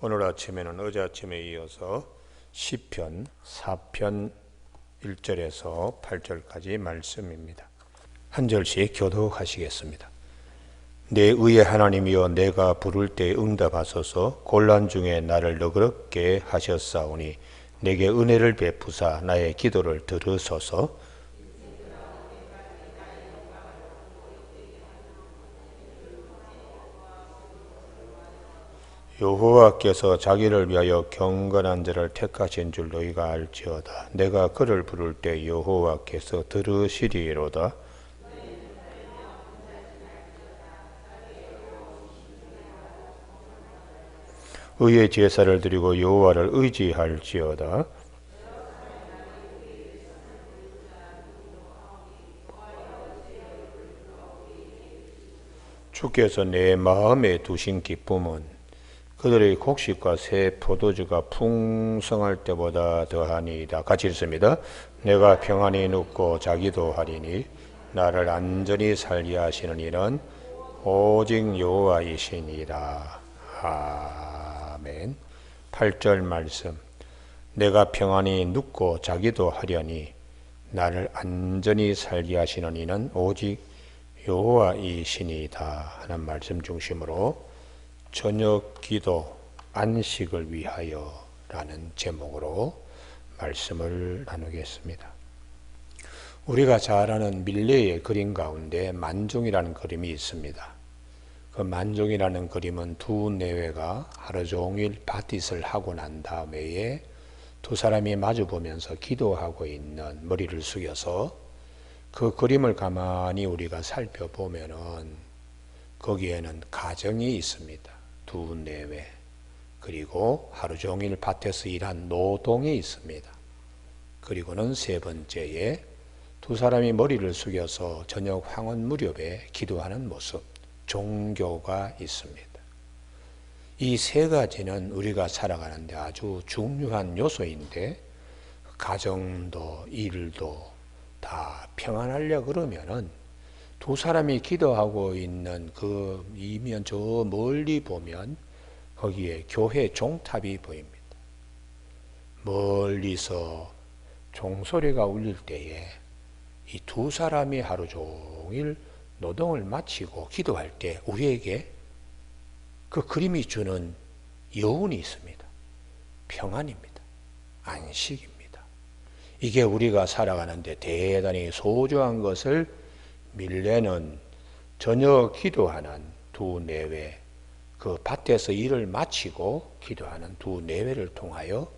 오늘 아침에는 어제 아침에 이어서 시편 4편 1절에서 8절까지 말씀입니다. 한 절씩 교독하시겠습니다. 내 의의 하나님이여, 내가 부를 때 응답하소서. 곤란 중에 나를 너그럽게 하셨사오니 내게 은혜를 베푸사 나의 기도를 들으소서. 여호와께서 자기를 위하여 경건한 자를 택하신 줄 너희가 알지어다. 내가 그를 부를 때 여호와께서 들으시리로다. 의의 제사를 드리고 여호와를 의지할지어다. 주께서 내 마음에 두신 기쁨은 그들의 곡식과 새 포도주가 풍성할 때보다 더하니이다. 같이 읽습니다. 내가 평안히 눕고 자기도 하리니 나를 안전히 살게 하시는 이는 오직 여호와이시니라. 아멘. 8절 말씀. 내가 평안히 눕고 자기도 하려니 나를 안전히 살게 하시는 이는 오직 여호와이시니이다 하는 말씀 중심으로 저녁 기도 안식을 위하여 라는 제목으로 말씀을 나누겠습니다. 우리가 잘 아는 밀레의 그림 가운데 만종이라는 그림이 있습니다. 그 만종이라는 그림은 두 내외가 하루 종일 밭잇을 하고 난 다음에 두 사람이 마주 보면서 기도하고 있는, 머리를 숙여서 그 그림을 가만히 우리가 살펴보면은 거기에는 가정이 있습니다. 두 내외, 그리고 하루 종일 밭에서 일한 노동이 있습니다. 그리고는 세 번째에 두 사람이 머리를 숙여서 저녁 황혼 무렵에 기도하는 모습, 종교가 있습니다. 이 세 가지는 우리가 살아가는데 아주 중요한 요소인데, 가정도 일도 다 평안하려 그러면은 두 사람이 기도하고 있는 그 이면 저 멀리 보면 거기에 교회 종탑이 보입니다. 멀리서 종소리가 울릴 때에 이 두 사람이 하루 종일 노동을 마치고 기도할 때 우리에게 그 그림이 주는 여운이 있습니다. 평안입니다. 안식입니다. 이게 우리가 살아가는데 대단히 소중한 것을 밀레는 저녁 기도하는 두 내외, 그 밭에서 일을 마치고 기도하는 두 내외를 통하여,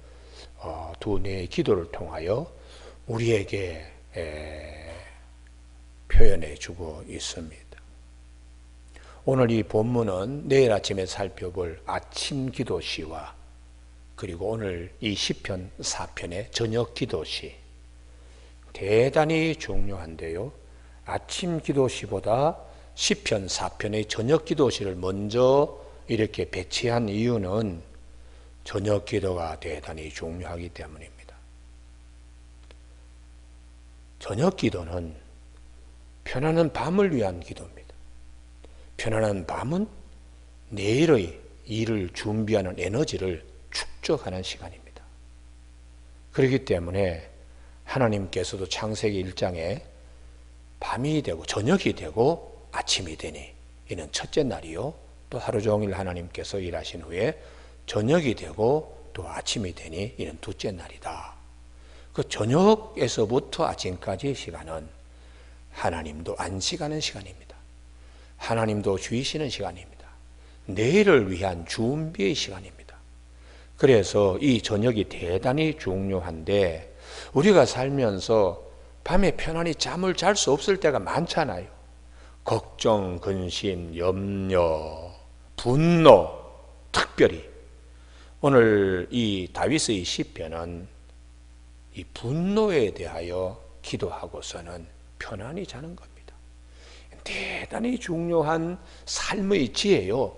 두 내외의 기도를 통하여 우리에게 표현해 주고 있습니다. 오늘 이 본문은 내일 아침에 살펴볼 아침 기도시와 그리고 오늘 이 시편 4편의 저녁 기도시, 대단히 중요한데요. 아침 기도시보다 시편 4편의 저녁 기도시를 먼저 이렇게 배치한 이유는 저녁 기도가 대단히 중요하기 때문입니다. 저녁 기도는 편안한 밤을 위한 기도입니다. 편안한 밤은 내일의 일을 준비하는 에너지를 축적하는 시간입니다. 그렇기 때문에 하나님께서도 창세기 1장에 밤이 되고 저녁이 되고 아침이 되니 이는 첫째 날이요, 또 하루 종일 하나님께서 일하신 후에 저녁이 되고 또 아침이 되니 이는 둘째 날이다. 그 저녁에서부터 아침까지의 시간은 하나님도 안식하는 시간입니다. 하나님도 쉬시는 시간입니다. 내일을 위한 준비의 시간입니다. 그래서 이 저녁이 대단히 중요한데, 우리가 살면서 밤에 편안히 잠을 잘 수 없을 때가 많잖아요. 걱정, 근심, 염려, 분노, 특별히 오늘 이 다윗의 시편은 이 분노에 대하여 기도하고서는 편안히 자는 겁니다. 대단히 중요한 삶의 지혜요,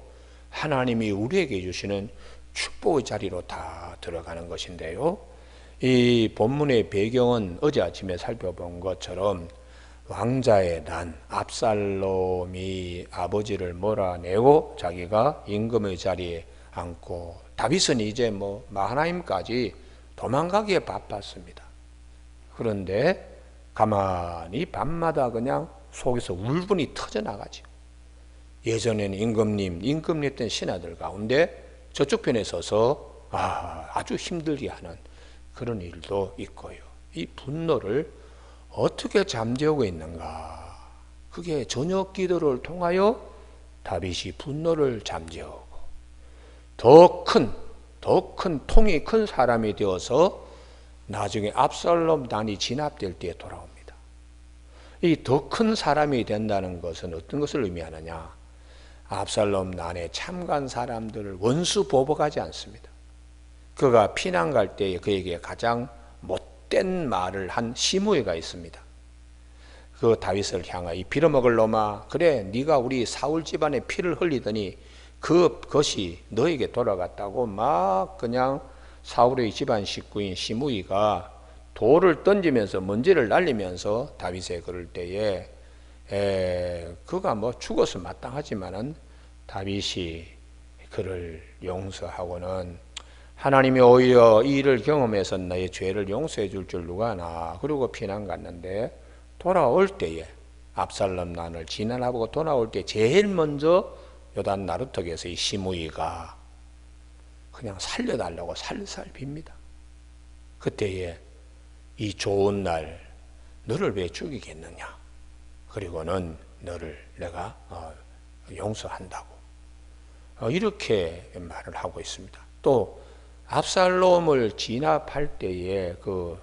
하나님이 우리에게 주시는 축복의 자리로 다 들어가는 것인데요. 이 본문의 배경은 어제 아침에 살펴본 것처럼 왕자의 난, 압살롬이 아버지를 몰아내고 자기가 임금의 자리에 않고 다윗은 이제 뭐 마하나임까지 도망가기에 바빴습니다. 그런데 가만히 밤마다 그냥 속에서 울분이 터져나가죠. 예전에는 임금님 했던 신하들 가운데 저쪽 편에 서서 아주 힘들게 하는 그런 일도 있고요. 이 분노를 어떻게 잠재우고 있는가? 그게 저녁 기도를 통하여 다윗이 분노를 잠재우고 더 큰 통이 큰 사람이 되어서 나중에 압살롬 난이 진압될 때에 돌아옵니다. 이 더 큰 사람이 된다는 것은 어떤 것을 의미하느냐? 압살롬 난에 참가한 사람들을 원수 보복하지 않습니다. 그가 피난 갈 때에 그에게 가장 못된 말을 한 시므이가 있습니다. 그 다윗을 향하여 이 빌어먹을 놈아, 그래 네가 우리 사울 집안의 피를 흘리더니 그것이 너에게 돌아갔다고 막 그냥 사울의 집안 식구인 시므이가 돌을 던지면서 먼지를 날리면서 다윗에 그럴 때에 그가 뭐 죽어서 마땅하지만은 다윗이 그를 용서하고는 하나님이 오히려 이 일을 경험해서 나의 죄를 용서해 줄 누가 아나. 그리고 피난 갔는데 돌아올 때에 압살롬 난을 진압하고 돌아올 때 제일 먼저 요단 나루턱에서 이 시므이가 그냥 살려달라고 살살 빕니다. 그때에 이 좋은 날 너를 왜 죽이겠느냐? 그리고는 너를 내가 용서한다고 이렇게 말을 하고 있습니다. 또 압살롬을 진압할 때에 그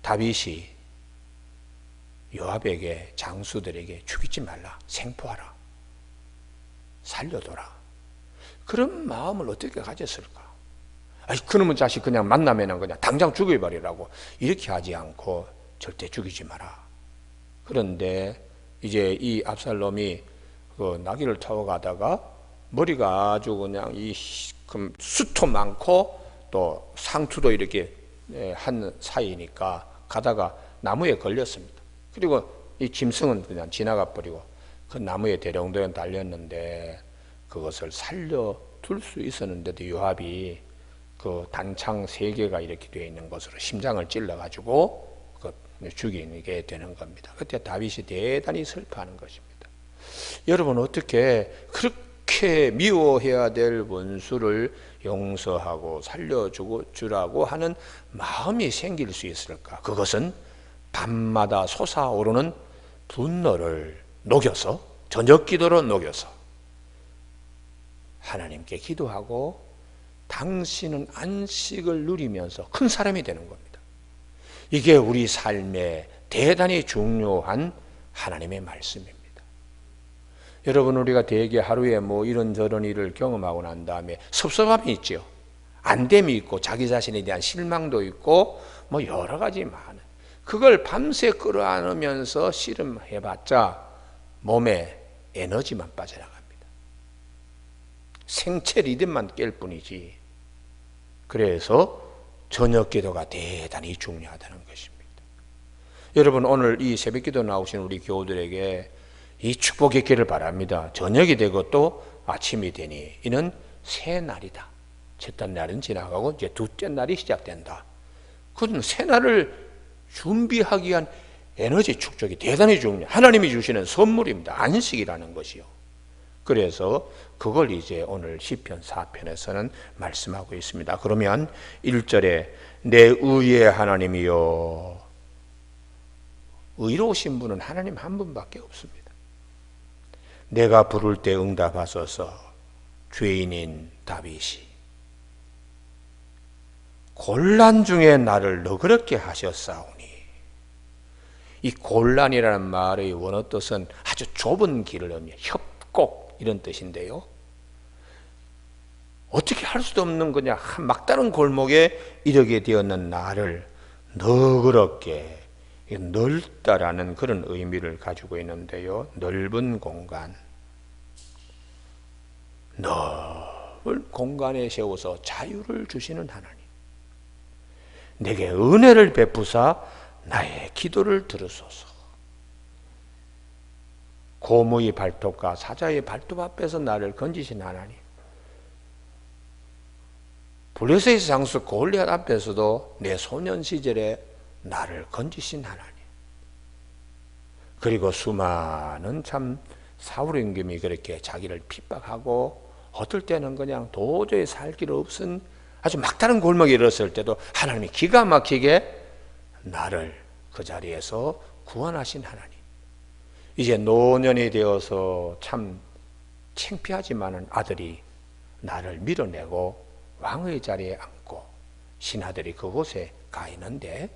다윗이 요압에게 장수들에게 죽이지 말라, 생포하라, 살려둬라. 그런 마음을 어떻게 가졌을까? 그놈의 자식 그냥 만나면은 그냥 당장 죽여버리라고 이렇게 하지 않고 절대 죽이지 마라. 그런데 이제 이 압살롬이 그 나귀를 타고 가다가 머리가 아주 그냥 이 수도 많고 또 상투도 이렇게 한 사이니까 가다가 나무에 걸렸습니다. 그리고 이 짐승은 그냥 지나가 버리고 그 나무에 대령도에 달렸는데 그것을 살려둘 수 있었는데도 요압이 그 단창 3개가 이렇게 되어 있는 것으로 심장을 찔러가지고 죽이게 되는 겁니다. 그때 다윗이 대단히 슬퍼하는 것입니다. 여러분 어떻게 그렇게 미워해야 될 원수를 용서하고 살려주라고 하는 마음이 생길 수 있을까? 그것은 밤마다 솟아오르는 분노를 녹여서 저녁 기도로 녹여서 하나님께 기도하고 당신은 안식을 누리면서 큰 사람이 되는 겁니다. 이게 우리 삶에 대단히 중요한 하나님의 말씀입니다. 여러분 우리가 대개 하루에 뭐 이런저런 일을 경험하고 난 다음에 섭섭함이 있죠. 안됨이 있고 자기 자신에 대한 실망도 있고 뭐 여러 가지 많은 그걸 밤새 끌어안으면서 씨름해봤자 몸에 에너지만 빠져나갑니다. 생체 리듬만 깰 뿐이지. 그래서 저녁 기도가 대단히 중요하다는 것입니다. 여러분 오늘 이 새벽 기도 나오신 우리 교우들에게 이 축복의 길을 바랍니다. 저녁이 되고 또 아침이 되니 이는 새 날이다. 첫째 날은 지나가고 이제 둘째 날이 시작된다. 그건 새 날을 준비하기 위한 에너지 축적이 대단히 중요해요. 하나님이 주시는 선물입니다. 안식이라는 것이요. 그래서 그걸 이제 오늘 시편 4편에서는 말씀하고 있습니다. 그러면 1절에 내 의의 하나님이요. 의로우신 분은 하나님 한 분밖에 없습니다. 내가 부를 때 응답하소서. 죄인인 다윗이 곤란 중에 나를 너그럽게 하셨사오니. 이 곤란이라는 말의 원어 뜻은 아주 좁은 길을 의미해요. 협곡 이런 뜻인데요. 어떻게 할 수도 없는 그냥 막다른 골목에 이르게 되었는 나를 너그럽게, 넓다라는 그런 의미를 가지고 있는데요. 넓은 공간, 넓은 공간에 세워서 자유를 주시는 하나님, 내게 은혜를 베푸사 나의 기도를 들으소서. 고무의 발톱과 사자의 발톱 앞에서 나를 건지신 하나님, 블레셋의 장수 골리앗 앞에서도 내 소년 시절에 나를 건지신 하나님, 그리고 수많은 참 사울의 임금이 그렇게 자기를 핍박하고 어떨 때는 그냥 도저히 살 길 없은 아주 막다른 골목에 이르렀을 때도 하나님이 기가 막히게 나를 그 자리에서 구원하신 하나님, 이제 노년이 되어서 참 창피하지만은 아들이 나를 밀어내고 왕의 자리에 앉고 신하들이 그곳에 가 있는데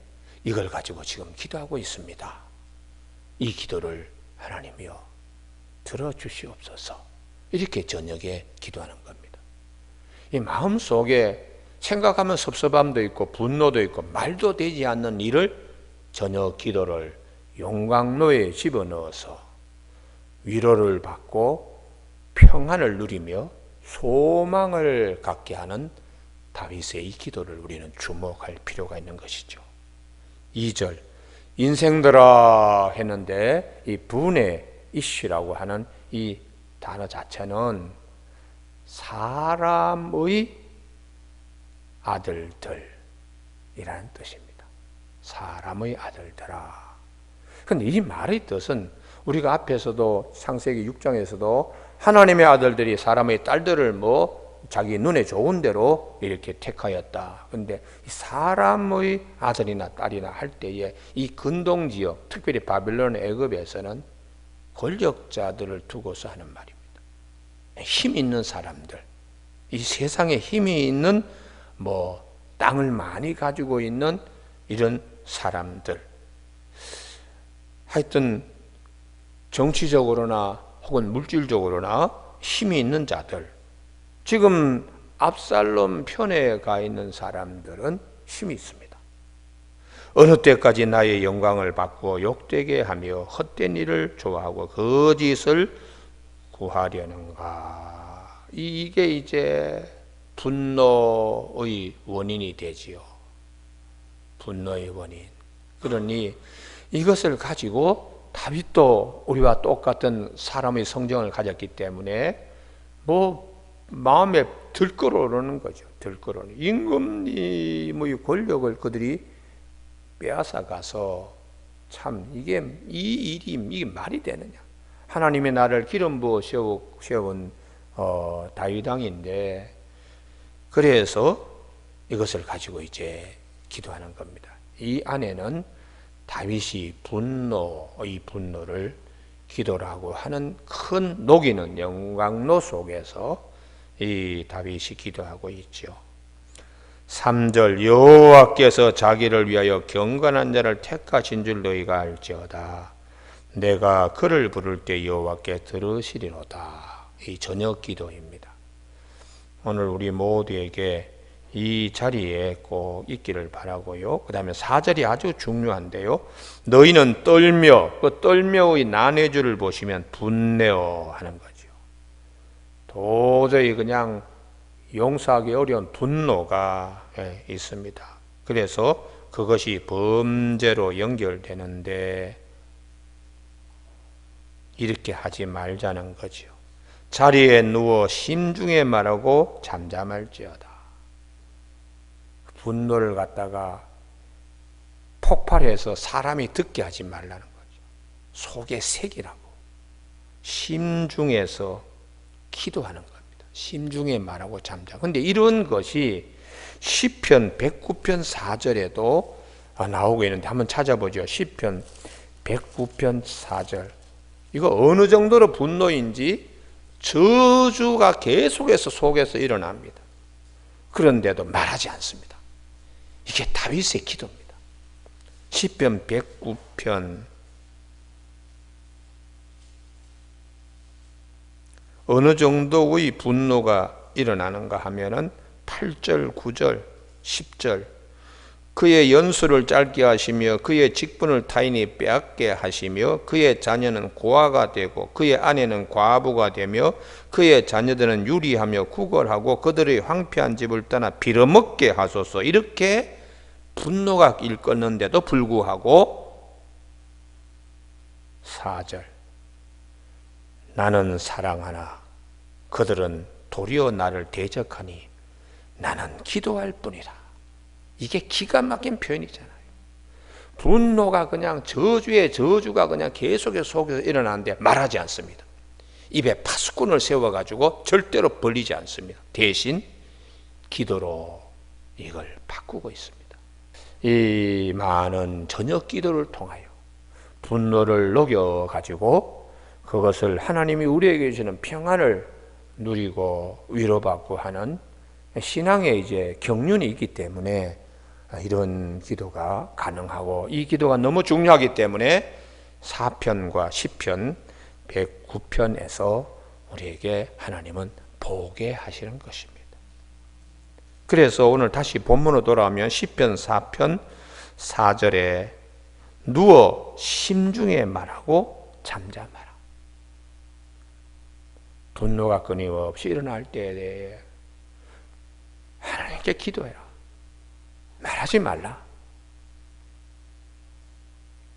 이걸 가지고 지금 기도하고 있습니다. 이 기도를 하나님이여 들어주시옵소서. 이렇게 저녁에 기도하는 겁니다. 이 마음속에 생각하면 섭섭함도 있고 분노도 있고 말도 되지 않는 일을 저녁 기도를 용광로에 집어넣어서 위로를 받고 평안을 누리며 소망을 갖게 하는 다윗의 이 기도를 우리는 주목할 필요가 있는 것이죠. 2절 인생들아 했는데 이 분의 이슈라고 하는 이 단어 자체는 사람의 아들들이라는 뜻입니다. 사람의 아들들아. 그런데 이 말의 뜻은 우리가 앞에서도 창세기 6장에서도 하나님의 아들들이 사람의 딸들을 자기 눈에 좋은 대로 이렇게 택하였다. 그런데 사람의 아들이나 딸이나 할 때에 이 근동지역, 특별히 바빌론 애굽에서는 권력자들을 두고서 하는 말입니다. 힘 있는 사람들, 이 세상에 힘이 있는 땅을 많이 가지고 있는 이런 사람들, 하여튼 정치적으로나 혹은 물질적으로나 힘이 있는 자들, 지금 압살롬 편에 가 있는 사람들은 힘이 있습니다. 어느 때까지 나의 영광을 받고 욕되게 하며 헛된 일을 좋아하고 거짓을 구하려는가. 이게 이제 분노의 원인이 되지요. 분노의 원인. 그러니 이것을 가지고 다윗도 우리와 똑같은 사람의 성정을 가졌기 때문에 마음에 들끓어오르는 거죠. 들끓어오르는. 임금님의 권력을 그들이 빼앗아가서 참 이게 이게 말이 되느냐. 하나님이 나를 기름 부어 세운 다윗 왕인데, 그래서 이것을 가지고 이제 기도하는 겁니다. 이 안에는 다윗이 이 분노를 기도라고 하는 큰 녹이는 영광로 속에서 이 다윗이 기도하고 있죠. 3절 여호와께서 자기를 위하여 경건한 자를 택하신 줄 너희가 알지어다. 내가 그를 부를 때 여호와께 들으시리로다. 이 저녁 기도입니다. 오늘 우리 모두에게 이 자리에 꼭 있기를 바라고요. 그 다음에 4절이 아주 중요한데요. 너희는 떨며, 그 떨며의 난해주를 보시면 분내어 하는 거죠. 도저히 그냥 용서하기 어려운 분노가 있습니다. 그래서 그것이 범죄로 연결되는데 이렇게 하지 말자는 거죠. 자리에 누워 심중에 말하고 잠잠할지어다. 분노를 갖다가 폭발해서 사람이 듣게 하지 말라는 거죠. 속에 새기라고. 심중에서 기도하는 겁니다. 심중에 말하고 잠잠. 근데 이런 것이 시편 109편 4절에도 나오고 있는데 한번 찾아보죠. 시편 109편 4절. 이거 어느 정도로 분노인지 저주가 계속해서 속에서 일어납니다. 그런데도 말하지 않습니다. 이게 다윗의 기도입니다. 시편 109편 어느 정도의 분노가 일어나는가 하면은 8절, 9절, 10절 그의 연수를 짧게 하시며 그의 직분을 타인이 빼앗게 하시며 그의 자녀는 고아가 되고 그의 아내는 과부가 되며 그의 자녀들은 유리하며 구걸하고 그들의 황폐한 집을 떠나 빌어먹게 하소서. 이렇게 분노가 일컫는데도 불구하고 4절 나는 사랑하나 그들은 도리어 나를 대적하니 나는 기도할 뿐이라. 이게 기가 막힌 표현이잖아요. 분노가 그냥 저주의 저주가 그냥 계속해서 속에서 일어나는데 말하지 않습니다. 입에 파수꾼을 세워가지고 절대로 벌리지 않습니다. 대신 기도로 이걸 바꾸고 있습니다. 이 많은 저녁 기도를 통하여 분노를 녹여가지고 그것을 하나님이 우리에게 주시는 평안을 누리고 위로받고 하는 신앙의 이제 경륜이 있기 때문에 이런 기도가 가능하고, 이 기도가 너무 중요하기 때문에 4편과 10편 109편에서 우리에게 하나님은 보게 하시는 것입니다. 그래서 오늘 다시 본문으로 돌아오면 10편 4편 4절에 누워 심중에 말하고 잠잠하라. 분노가 끊임없이 일어날 때에 하나님께 기도해라. 말하지 말라.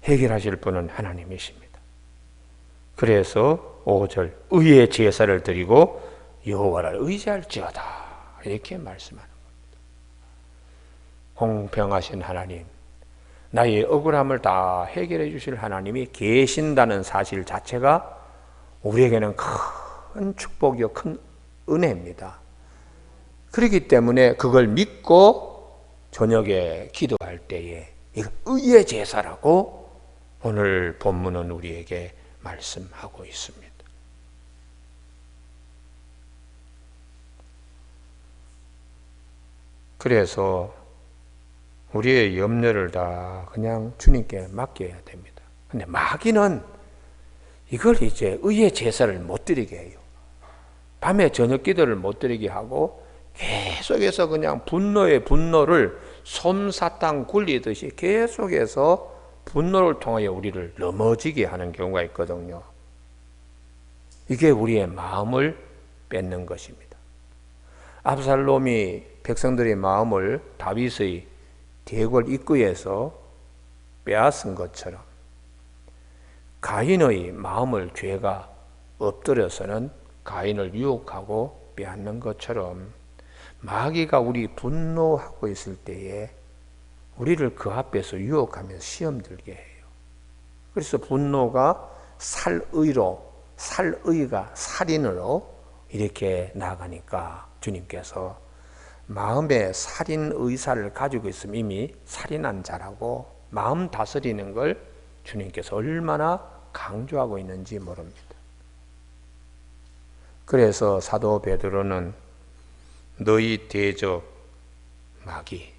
해결하실 분은 하나님이십니다. 그래서 5절 의의 제사를 드리고 여호와를 의지할지어다, 이렇게 말씀하는 겁니다. 공평하신 하나님, 나의 억울함을 다 해결해 주실 하나님이 계신다는 사실 자체가 우리에게는 큰 축복이요 큰 은혜입니다. 그렇기 때문에 그걸 믿고 저녁에 기도할 때에 이거 의의 제사라고 오늘 본문은 우리에게 말씀하고 있습니다. 그래서 우리의 염려를 다 그냥 주님께 맡겨야 됩니다. 근데 마귀는 이걸 이제 의의 제사를 못 드리게 해요. 밤에 저녁 기도를 못 드리게 하고 계속해서 그냥 분노의 분노를 솜사탕 굴리듯이 계속해서 분노를 통하여 우리를 넘어지게 하는 경우가 있거든요. 이게 우리의 마음을 뺏는 것입니다. 압살롬이 백성들의 마음을 다윗의 대궐 입구에서 빼앗은 것처럼 가인의 마음을 죄가 엎드려서는 가인을 유혹하고 빼앗는 것처럼 마귀가 우리 분노하고 있을 때에 우리를 그 앞에서 유혹하면서 시험 들게 해요. 그래서 분노가 살의가 살인으로 이렇게 나가니까 주님께서 마음에 살인 의사를 가지고 있으면 이미 살인한 자라고 마음 다스리는 걸 주님께서 얼마나 강조하고 있는지 모릅니다. 그래서 사도 베드로는 너희 대적 마귀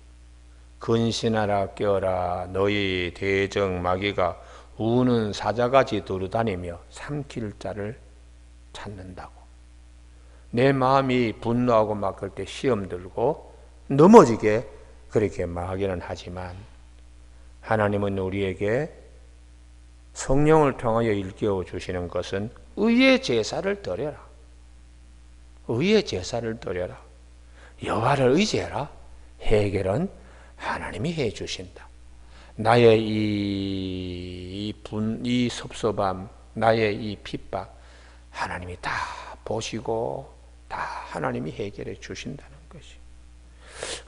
근신하라 깨어라, 너희 대적 마귀가 우는 사자같이 돌아다니며 삼킬 자를 찾는다고. 내 마음이 분노하고 막 그럴 때 시험 들고 넘어지게 그렇게 마귀는 하지만 하나님은 우리에게 성령을 통하여 일깨워 주시는 것은 의의 제사를 드려라. 의의 제사를 드려라. 여호와를 의지해라. 해결은 하나님이 해 주신다. 나의 이 섭섭함, 나의 이 핍박 하나님이 다 보시고 다 하나님이 해결해 주신다는 것이.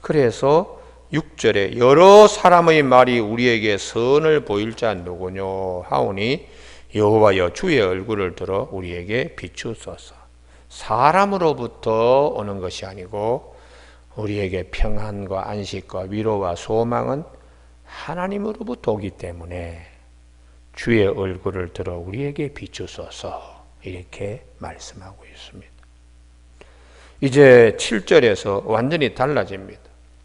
그래서 6절에 여러 사람의 말이 우리에게 선을 보일 자 누구뇨 하오니 여호와여 주의 얼굴을 들어 우리에게 비추소서. 사람으로부터 오는 것이 아니고 우리에게 평안과 안식과 위로와 소망은 하나님으로부터 오기 때문에 주의 얼굴을 들어 우리에게 비추소서, 이렇게 말씀하고 있습니다. 이제 7절에서 완전히 달라집니다.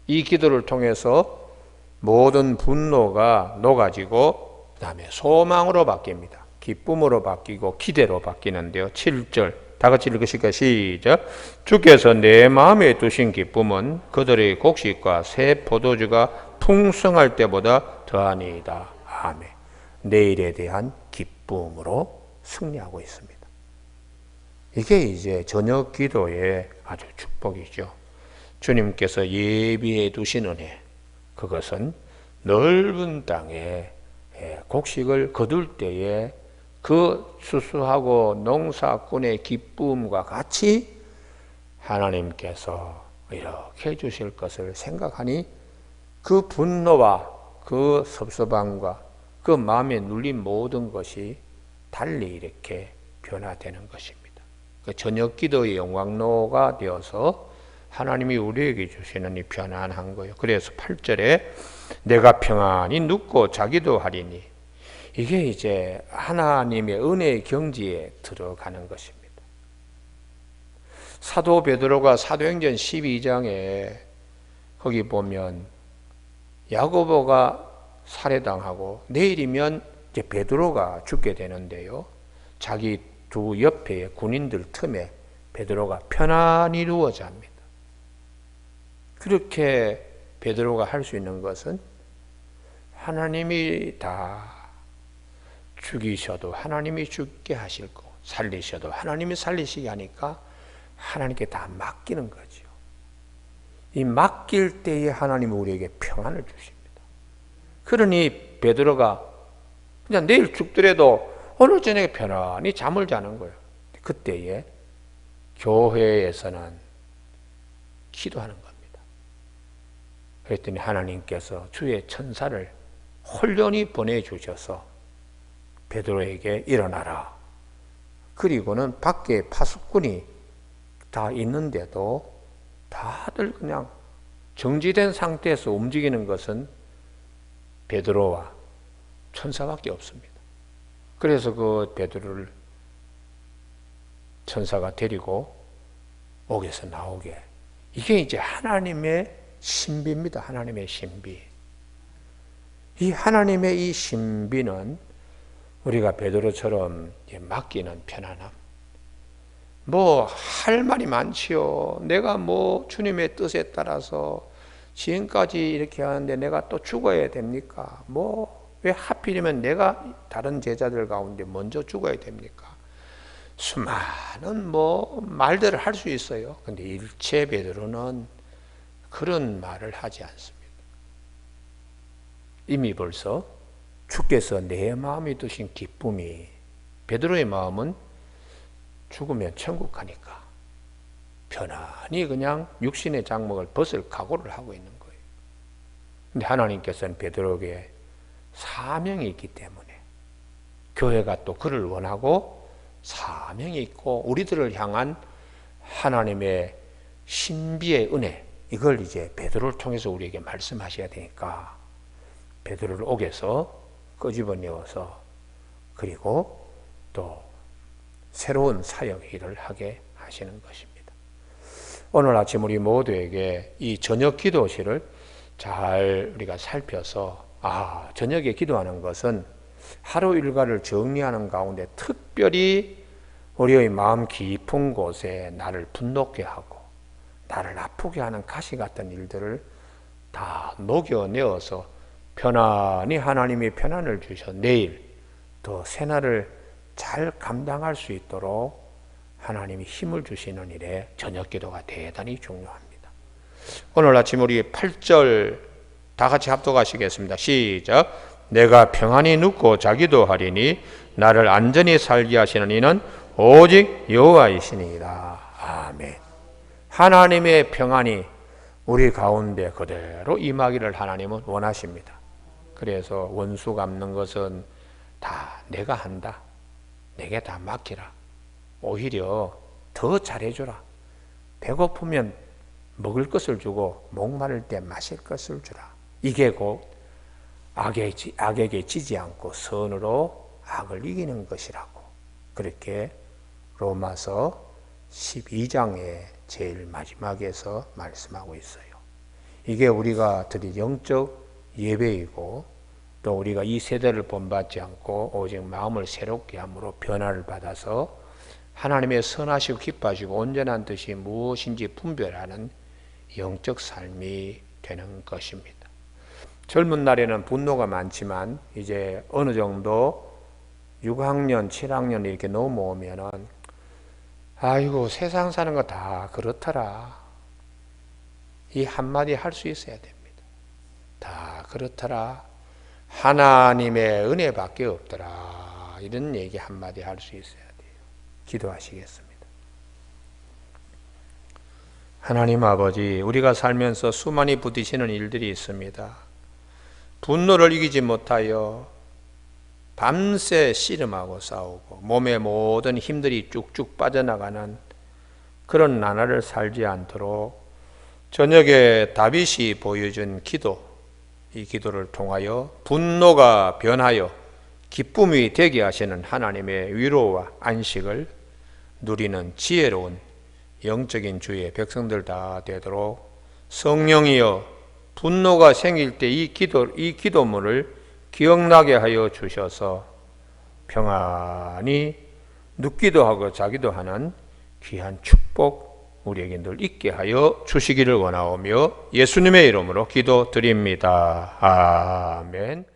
이 기도를 통해서 모든 분노가 녹아지고 그 다음에 소망으로 바뀝니다. 기쁨으로 바뀌고 기대로 바뀌는데요. 7절 다 같이 읽으실까요? 시작. 주께서 내 마음에 두신 기쁨은 그들의 곡식과 새 포도주가 풍성할 때보다 더하니이다. 아멘. 내일에 대한 기쁨으로 승리하고 있습니다. 이게 이제 저녁 기도의 아주 축복이죠. 주님께서 예비해 두신 은혜, 그것은 넓은 땅에 곡식을 거둘 때에 그 수수하고 농사꾼의 기쁨과 같이 하나님께서 이렇게 해주실 것을 생각하니 그 분노와 그 섭섭함과 그 마음에 눌린 모든 것이 달리 이렇게 변화되는 것입니다. 그 저녁 기도의 영광로가 되어서 하나님이 우리에게 주시는 이 편안한 거예요. 그래서 8절에 내가 평안히 눕고 자기도 하리니, 이게 이제 하나님의 은혜의 경지에 들어가는 것입니다. 사도 베드로가 사도행전 12장에 거기 보면 야고보가 살해당하고 내일이면 이제 베드로가 죽게 되는데요. 자기 두 옆에 군인들 틈에 베드로가 편안히 누워 잡니다. 그렇게 베드로가 할 수 있는 것은 하나님이 다 죽이셔도 하나님이 죽게 하실 거고 살리셔도 하나님이 살리시게 하니까 하나님께 다 맡기는 거죠. 이 맡길 때에 하나님이 우리에게 평안을 주십니다. 그러니 베드로가 그냥 내일 죽더라도 오늘 저녁에 편안히 잠을 자는 거예요. 그때에 교회에서는 기도하는 겁니다. 그랬더니 하나님께서 주의 천사를 홀연히 보내주셔서 베드로에게 일어나라. 그리고는 밖에 파수꾼이 다 있는데도 다들 그냥 정지된 상태에서 움직이는 것은 베드로와 천사밖에 없습니다. 그래서 그 베드로를 천사가 데리고 옥에서 나오게, 이게 이제 하나님의 신비입니다. 하나님의 신비. 이 하나님의 이 신비는 우리가 베드로처럼 맡기는 편안함. 뭐 할 말이 많지요. 내가 뭐 주님의 뜻에 따라서 지금까지 이렇게 하는데 내가 또 죽어야 됩니까? 뭐 왜 하필이면 내가 다른 제자들 가운데 먼저 죽어야 됩니까? 수많은 뭐 말들을 할 수 있어요. 근데 일체 베드로는 그런 말을 하지 않습니다. 이미 벌써 주께서 내 마음에 두신 기쁨이, 베드로의 마음은 죽으면 천국 가니까 편안히 그냥 육신의 장막을 벗을 각오를 하고 있는 거예요. 근데 하나님께서는 베드로에게 사명이 있기 때문에, 교회가 또 그를 원하고 사명이 있고 우리들을 향한 하나님의 신비의 은혜, 이걸 이제 베드로를 통해서 우리에게 말씀하셔야 되니까 베드로를 옥에서 끄집어내어서 그리고 또 새로운 사역 일을 하게 하시는 것입니다. 오늘 아침 우리 모두에게 이 저녁 기도실을 잘 우리가 살펴서, 저녁에 기도하는 것은 하루 일과를 정리하는 가운데 특별히 우리의 마음 깊은 곳에 나를 분노케 하고 나를 아프게 하는 가시 같은 일들을 다 녹여내어서 편안히 하나님이 편안을 주셔 내일 더 새날을 잘 감당할 수 있도록 하나님이 힘을 주시는 일에 저녁 기도가 대단히 중요합니다. 오늘 아침 우리 8절 다 같이 합독하시겠습니다. 시작. 내가 평안히 눕고 자기도 하리니 나를 안전히 살게 하시는 이는 오직 여호와이시니이다. 아멘. 하나님의 평안이 우리 가운데 그대로 임하기를 하나님은 원하십니다. 그래서 원수 갚는 것은 다 내가 한다. 내게 다 맡기라. 오히려 더 잘해주라. 배고프면 먹을 것을 주고 목마를 때 마실 것을 주라. 이게 곧 악에게 지지 않고 선으로 악을 이기는 것이라고, 그렇게 로마서 12장의 제일 마지막에서 말씀하고 있어요. 이게 우리가 드릴 영적 예배이고, 또 우리가 이 세대를 본받지 않고 오직 마음을 새롭게 함으로 변화를 받아서 하나님의 선하시고 기뻐하시고 온전한 뜻이 무엇인지 분별하는 영적 삶이 되는 것입니다. 젊은 날에는 분노가 많지만 이제 어느 정도 6학년, 7학년 이렇게 넘어오면은 아이고 세상 사는 거 다 그렇더라. 이 한마디 할 수 있어야 됩니다. 다 그렇더라. 하나님의 은혜밖에 없더라. 이런 얘기 한마디 할 수 있어야 돼요. 기도하시겠습니다. 하나님 아버지, 우리가 살면서 수많이 부딪히는 일들이 있습니다. 분노를 이기지 못하여 밤새 씨름하고 싸우고 몸의 모든 힘들이 쭉쭉 빠져나가는 그런 나날을 살지 않도록 저녁에 다윗이 보여준 기도, 이 기도를 통하여 분노가 변하여 기쁨이 되게 하시는 하나님의 위로와 안식을 누리는 지혜로운 영적인 주의 백성들 다 되도록 성령이여 분노가 생길 때 이 기도문을 기억나게 하여 주셔서 평안히 눕기도 하고 자기도 하는 귀한 축복 우리에게 늘 있게 하여 주시기를 원하오며 예수님의 이름으로 기도드립니다. 아멘.